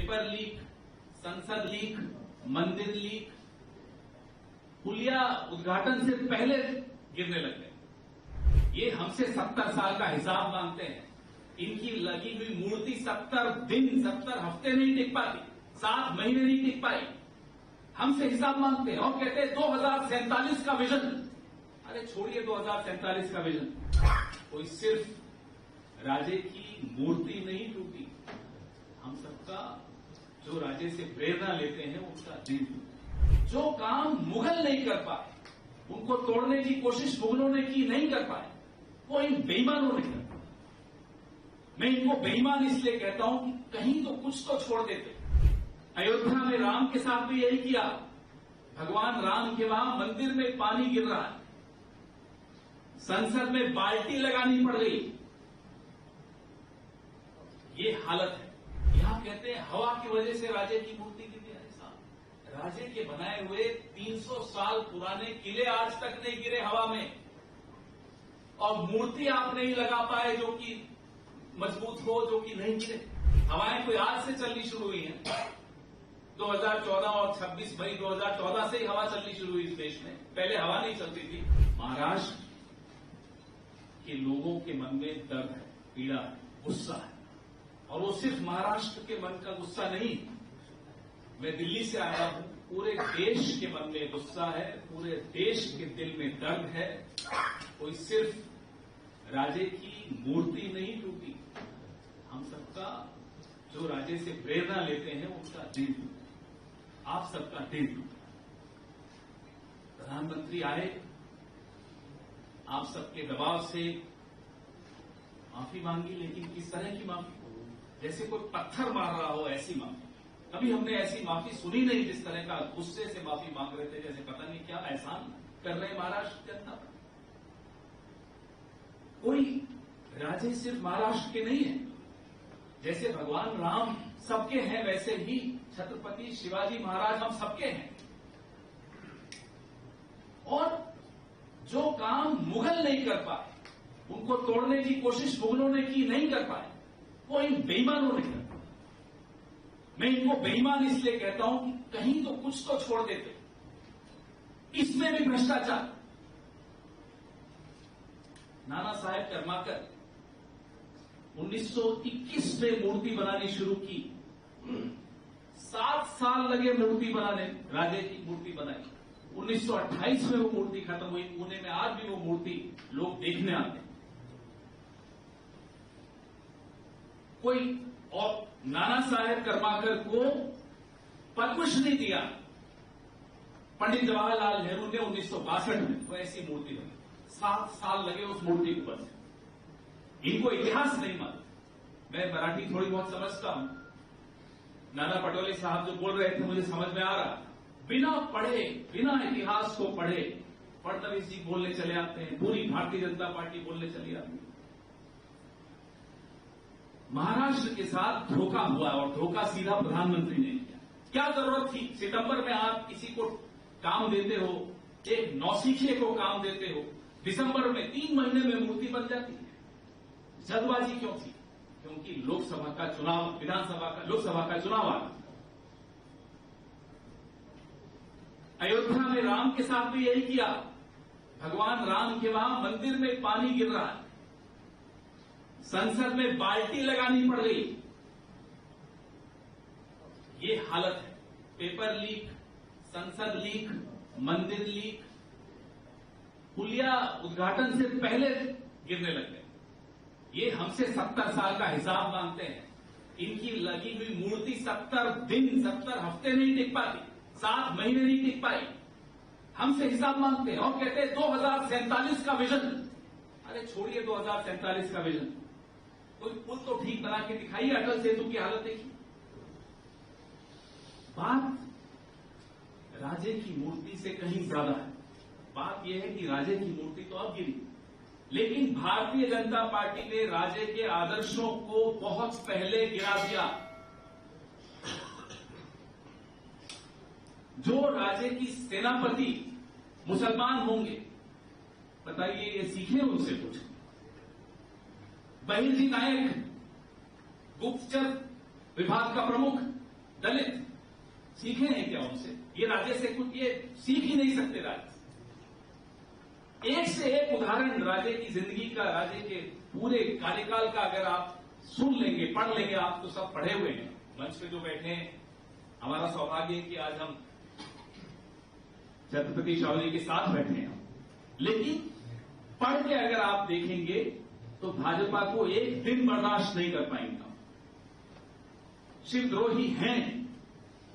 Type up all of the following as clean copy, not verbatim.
Paper leak, संसद leak, मंदिर leak, पुलिया उद्घाटन से पहले गिरने लग गए। ये हमसे 70 साल का हिसाब मांगते हैं। इनकी लगी हुई मूर्ति 70 दिन 70 हफ्ते नहीं टिक पाती, 7 महीने नहीं टिक पाई। हमसे हिसाब मांगते हैं और कहते हैं 2047 का विजन। अरे छोड़िए 2047 का विजन, कोई सिर्फ राजे की मूर्ति नहीं टूटी, हम सबका जो राजे से प्रेरणा लेते हैं उसका दिल टूटा। जो काम मुगल नहीं कर पाए, उनको तोड़ने की कोशिश मुगलों ने की, नहीं कर पाए, वो इन बेईमानों ने कर पाया। मैं इनको बेईमान इसलिए कहता हूं कि कहीं तो कुछ तो छोड़ देते। अयोध्या में राम के साथ भी यही किया। भगवान राम के वहां मंदिर में पानी गिर रहा है, संसद में बाल्टी लगानी पड़ गई। ये हालत है। यहां कहते हैं हवा की वजह से राजे की मूर्ति गिर गई। राजे के बनाए हुए 300 साल पुराने किले आज तक नहीं गिरे हवा में, और मूर्ति आप नहीं लगा पाए जो कि मजबूत हो, जो कि नहीं गिरे। हवाएं कोई आज से चलनी शुरू हुई हैं। 2014 और 26 मई 2014 से ही हवा चलनी शुरू हुई इस देश में, पहले हवा नहीं चलती थी। महाराष्ट्र के लोगों के मन में दर्द है, पीड़ा है, गुस्सा है, और वो सिर्फ महाराष्ट्र के मन का गुस्सा नहीं, मैं दिल्ली से आया हूं, पूरे देश के मन में गुस्सा है, पूरे देश के दिल में दर्द है। कोई सिर्फ राजे की मूर्ति नहीं टूटी, हम सबका जो राजे से प्रेरणा लेते हैं उसका दिल टूटा, आप सबका दिल टूटा। प्रधानमंत्री आए, आप सबके दबाव से माफी मांगी, लेकिन किस तरह की माफी? जैसे कोई पत्थर मार रहा हो ऐसी माफी। कभी हमने ऐसी माफी सुनी नहीं, जिस तरह का गुस्से से माफी मांग रहे थे, जैसे पता नहीं क्या एहसान कर रहे हैं महाराष्ट्र जनता पर। कोई राजे सिर्फ महाराष्ट्र के नहीं है, जैसे भगवान राम सबके हैं वैसे ही छत्रपति शिवाजी महाराज हम सबके हैं। और जो काम मुगल नहीं कर पाए, उनको तोड़ने की कोशिश मुगलों ने की, नहीं कर पाए, वो इन बेईमानों ने कर पाया। मैं इनको बेईमान इसलिए कहता हूं कि कहीं तो कुछ तो छोड़ देते। इसमें भी भ्रष्टाचार। नाना साहेब कर्माकर 1921 में मूर्ति बनानी शुरू की, 7 साल लगे मूर्ति बनाने, राजे की मूर्ति बनाई। 1928 में वो मूर्ति खत्म हुई। पुणे में आज भी वो मूर्ति लोग देखने आते हैं। कोई और नाना साहेब कर्माकर को पद्मश्री दिया पंडित जवाहरलाल नेहरू ने 1962 में, वो ऐसी मूर्ति बनी। 7 साल लगे उस मूर्ति को बनने। इनको इतिहास नहीं मालूम। मैं मराठी थोड़ी बहुत समझता हूं। नाना पटोले साहब जो बोल रहे थे मुझे समझ में आ रहा। बिना पढ़े, बिना इतिहास को पढ़े फडणवीस जी बोलने चले आते हैं, पूरी भारतीय जनता पार्टी बोलने चली आती है। महाराष्ट्र के साथ धोखा हुआ, और धोखा सीधा प्रधानमंत्री ने किया। क्या जरूरत थी? सितंबर में आप किसी को काम देते हो, एक नौसिखिए को काम देते हो, दिसंबर में 3 महीने में मूर्ति बन जाती है। जल्दबाजी क्यों थी? क्योंकि लोकसभा का चुनाव, विधानसभा का, लोकसभा का चुनाव आ रहा। अयोध्या में राम के साथ भी यही किया। भगवान राम के वहां मंदिर में पानी गिर रहा है, संसद में बाल्टी लगानी पड़ गई। ये हालत है। पेपर लीक, संसद लीक, मंदिर लीक, पुलिया उद्घाटन से पहले गिरने लग गए। ये हमसे 70 साल का हिसाब मांगते हैं। इनकी लगी हुई मूर्ति 70 दिन 70 हफ्ते नहीं टिक पाती, 7 महीने नहीं टिक पाई। हमसे हिसाब मांगते हैं और कहते हैं 2047 का विजन। अरे छोड़िए 2047 का विजन, कोई पुल तो ठीक बना के दिखाइए। अटल सेतु की हालत देखिए। बात राजे की मूर्ति से कहीं ज्यादा है। बात यह है कि राजे की मूर्ति तो अब गिरी, लेकिन भारतीय जनता पार्टी ने राजे के आदर्शों को बहुत पहले गिरा दिया। जो राजे की सेनापति मुसलमान होंगे, बताइए ये सीखे उनसे कुछ। बहिर्जी नायक, गुप्तचर विभाग का प्रमुख, दलित सीखे हैं क्या उनसे? ये राज्य से कुछ ये सीख ही नहीं सकते। राज्य एक से एक उदाहरण राज्य की जिंदगी का, राज्य के पूरे कार्यकाल का अगर आप सुन लेंगे, पढ़ लेंगे, आप तो सब पढ़े हुए हैं, मंच पे जो बैठे हैं। हमारा सौभाग्य है कि आज हम छत्रपति शिवाजी जी के साथ बैठे हैं, लेकिन पढ़ के अगर आप देखेंगे तो भाजपा को एक दिन बर्दाश्त नहीं कर पाएंगे। शिवद्रोही हैं,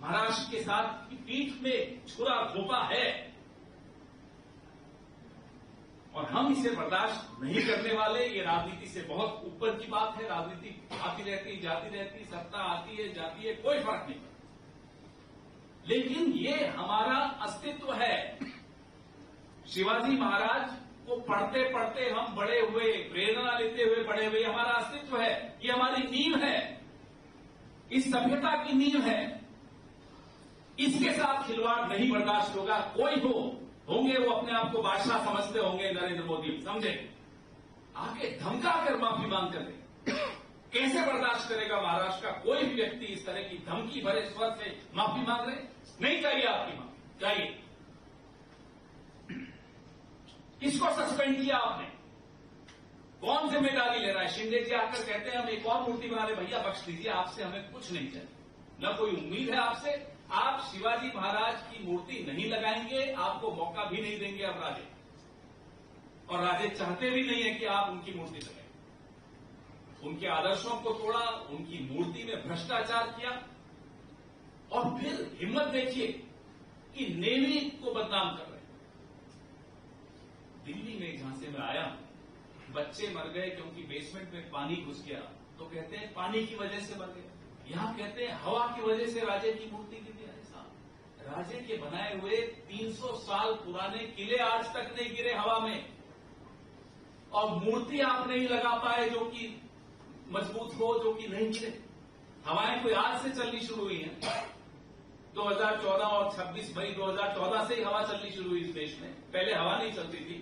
महाराष्ट्र के साथ की पीठ में छुरा घोंपा है और हम इसे बर्दाश्त नहीं करने वाले। ये राजनीति से बहुत ऊपर की बात है। राजनीति आती रहती, जाती रहती, सत्ता आती है, जाती है, कोई फर्क नहीं पड़ता, लेकिन ये हमारा अस्तित्व है। शिवाजी महाराज को पढ़ते पढ़ते हम बड़े हुए, प्रेरणा लेते हुए बड़े हुए, हमारा अस्तित्व है, ये हमारी नींव है, इस सभ्यता की नींव है। इसके साथ खिलवाड़ नहीं बर्दाश्त होगा। कोई होंगे वो अपने आप को बादशाह समझते होंगे, नरेंद्र मोदी, समझे, आके धमका कर माफी मांग कर दे। कैसे बर्दाश्त करेगा महाराष्ट्र का कोई भी व्यक्ति इस तरह की धमकी भरे स्वर से माफी मांग रहे? नहीं चाहिए आपकी माफी, चाहिए। किसको सस्पेंड किया आपने? कौन जिम्मेदारी ले रहा है? शिंदे जी आकर कहते हैं हम एक और मूर्ति बना रहे, भैया बख्श दीजिए, आपसे हमें कुछ नहीं चाहिए, न कोई उम्मीद है आपसे। आप शिवाजी महाराज की मूर्ति नहीं लगाएंगे, आपको मौका भी नहीं देंगे अब राजे, और राजे चाहते भी नहीं है कि आप उनकी मूर्ति लगाएं। उनके आदर्शों को तोड़ा, उनकी मूर्ति में भ्रष्टाचार किया, और फिर हिम्मत देखिए कि नेवी को बदनाम कर रहे हैं। दिल्ली में जहां से मैं आया, बच्चे मर गए क्योंकि बेसमेंट में पानी घुस गया, तो कहते हैं पानी की वजह से मर गए। यहां कहते हैं हवा की वजह से राजे की मूर्ति गिर गई। राजे के बनाए हुए 300 साल पुराने किले आज तक नहीं गिरे हवा में, और मूर्ति आप नहीं लगा पाए जो कि मजबूत हो, जो कि नहीं गिरे। हवाएं कोई आज से चलनी शुरू हुई हैं। 2014 और 26 मई 2014 से ही हवा चलनी शुरू हुई इस देश में, पहले हवा नहीं चलती थी।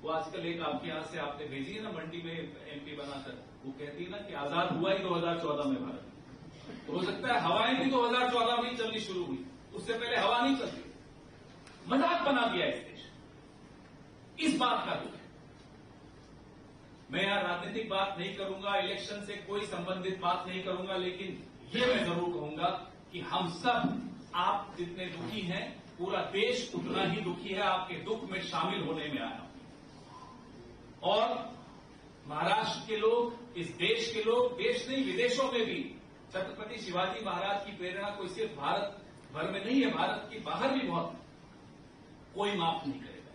वो आजकल एक आपके यहां से आपने भेजी है ना, मंडी में एमपी बनाकर, वो कहती है ना कि आजाद हुआ ही 2014 में भारत। तो हो सकता है हवाएं भी 2014 में ही चलनी शुरू हुई, उससे पहले हवा नहीं चलती। मजाक बना दिया इस देश, इस बात का दुख है। मैं यहां राजनीतिक बात नहीं करूंगा, इलेक्शन से कोई संबंधित बात नहीं करूंगा, लेकिन ये मैं जरूर कहूंगा कि हम सब, आप जितने दुखी हैं, पूरा देश उतना ही दुखी है, आपके दुख में शामिल होने में आया। और महाराष्ट्र के लोग, इस देश के लोग, देश नहीं विदेशों में भी छत्रपति शिवाजी महाराज की प्रेरणा कोई सिर्फ भारत भर में नहीं है, भारत के बाहर भी बहुत, कोई माफ नहीं करेगा।